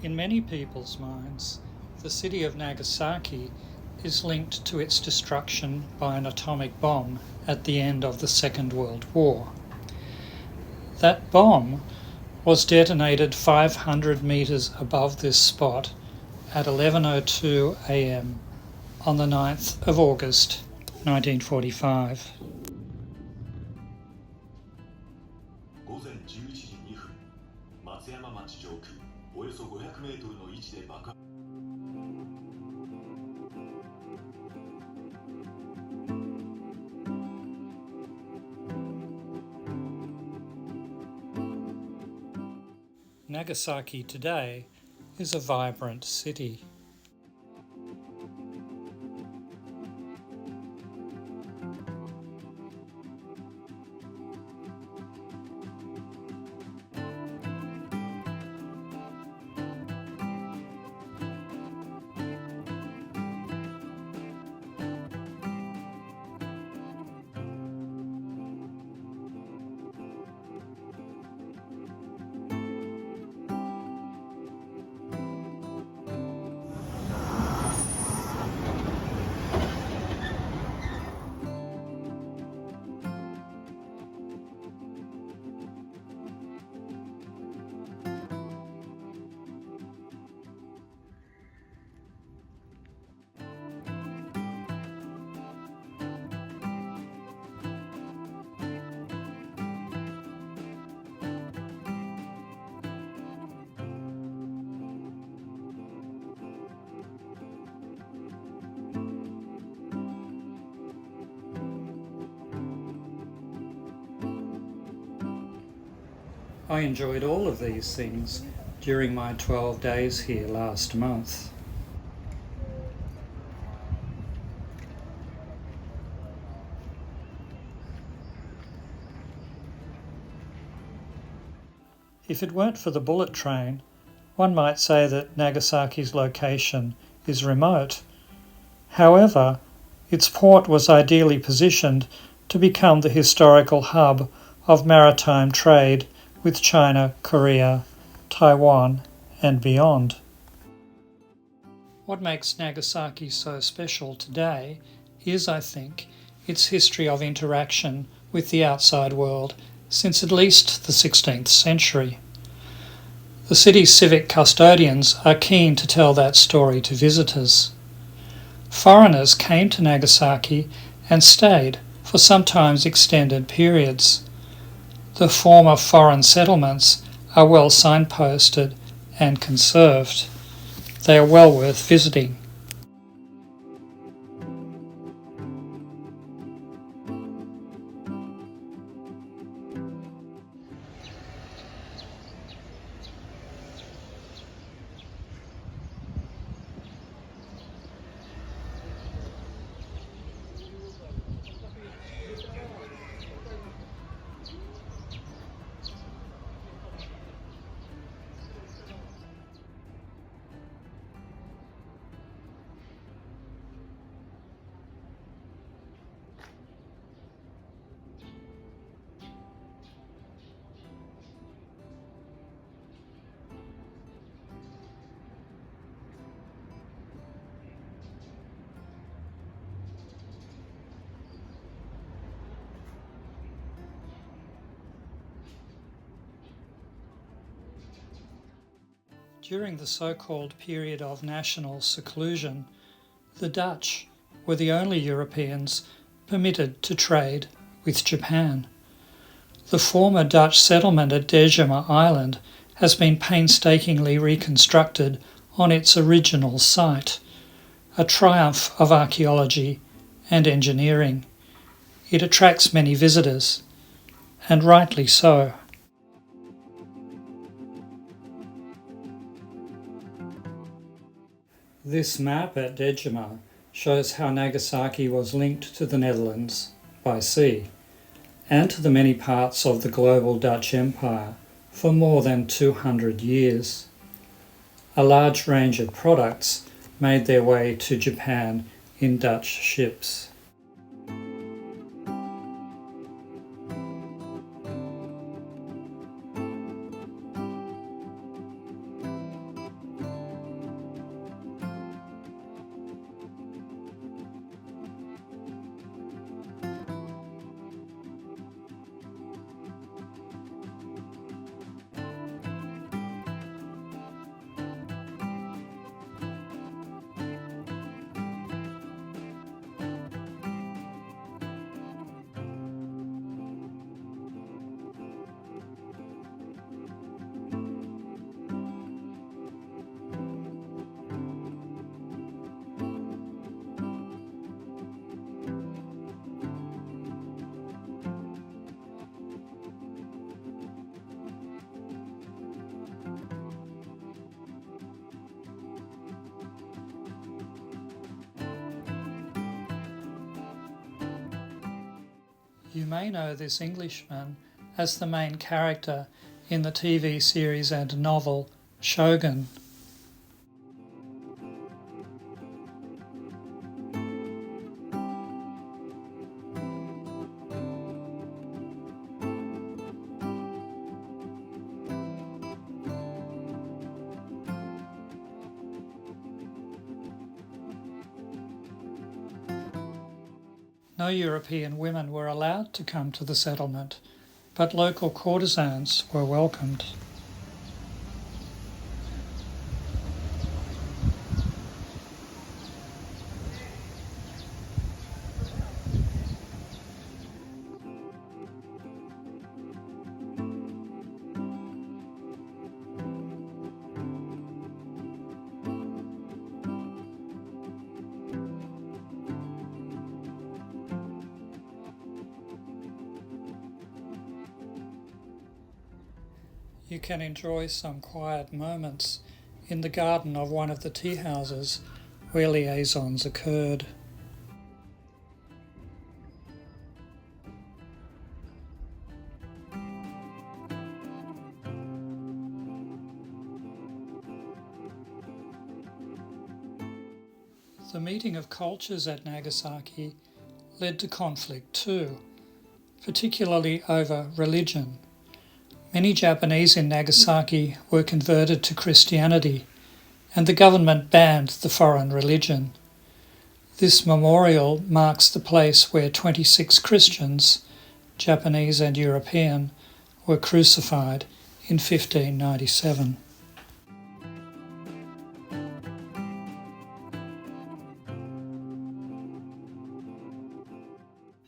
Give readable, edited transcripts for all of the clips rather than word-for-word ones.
In many people's minds, the city of Nagasaki is linked to its destruction by an atomic bomb at the end of the Second World War. That bomb was detonated 500 metres above this spot at 11:02 a.m. on the 9th of August 1945. 午前11時2分、松山町上空およそ500メートルの位置で爆発。Nagasaki today is a vibrant city. I enjoyed all of these things during my 12 days here last month. If it weren't for the bullet train, one might say that Nagasaki's location is remote. However, its port was ideally positioned to become the historical hub of maritime trade with China, Korea, Taiwan, and beyond. What makes Nagasaki so special today is, I think, its history of interaction with the outside world since at least the 16th century. The city's civic custodians are keen to tell that story to visitors. Foreigners came to Nagasaki and stayed for sometimes extended periods. The former foreign settlements are well signposted and conserved. They are well worth visiting. During the so-called period of national seclusion, the Dutch were the only Europeans permitted to trade with Japan. The former Dutch settlement at Dejima Island has been painstakingly reconstructed on its original site, a triumph of archaeology and engineering. It attracts many visitors, and rightly so. This map at Dejima shows how Nagasaki was linked to the Netherlands by sea and to the many parts of the global Dutch Empire for more than 200 years. A large range of products made their way to Japan in Dutch ships. You may know this Englishman as the main character in the TV series and novel Shogun. No European women were allowed to come to the settlement, but local courtesans were welcomed. You can enjoy some quiet moments in the garden of one of the tea houses where liaisons occurred. The meeting of cultures at Nagasaki led to conflict too, particularly over religion. Many Japanese in Nagasaki were converted to Christianity, and the government banned the foreign religion. This memorial marks the place where 26 Christians, Japanese and European, were crucified in 1597.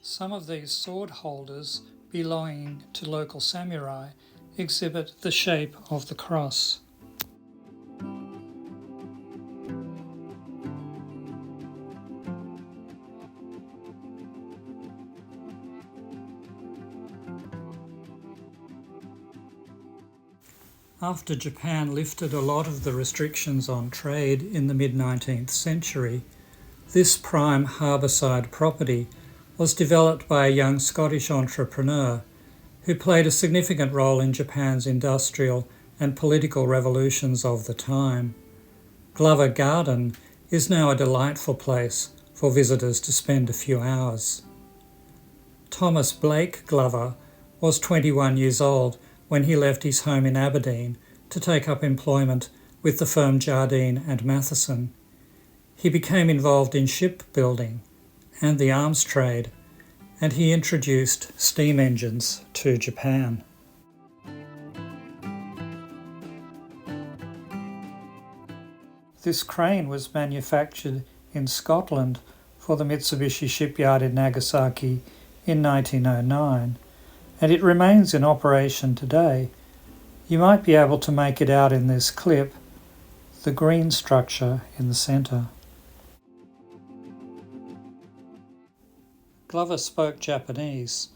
Some of these sword holders belonging to local samurai exhibit the shape of the cross. After Japan lifted a lot of the restrictions on trade in the mid-19th century, this prime harbourside property was developed by a young Scottish entrepreneur who played a significant role in Japan's industrial and political revolutions of the time. Glover Garden is now a delightful place for visitors to spend a few hours. Thomas Blake Glover was 21 years old when he left his home in Aberdeen to take up employment with the firm Jardine and Matheson. He became involved in shipbuilding and the arms trade, and he introduced steam engines to Japan. This crane was manufactured in Scotland for the Mitsubishi shipyard in Nagasaki in 1909, and it remains in operation today. You might be able to make it out in this clip, the green structure in the centre. Glover spoke Japanese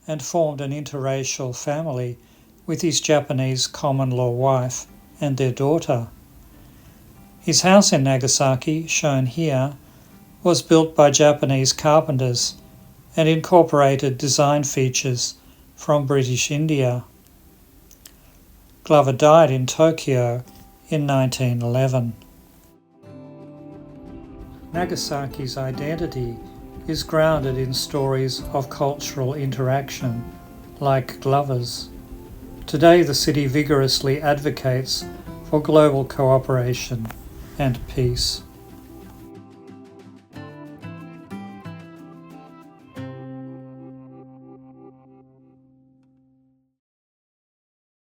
and formed an interracial family with his Japanese common-law wife and their daughter. His house in Nagasaki, shown here, was built by Japanese carpenters and incorporated design features from British India. Glover died in Tokyo in 1911. Nagasaki's identity is grounded in stories of cultural interaction, like Glover's. Today the city vigorously advocates for global cooperation and peace.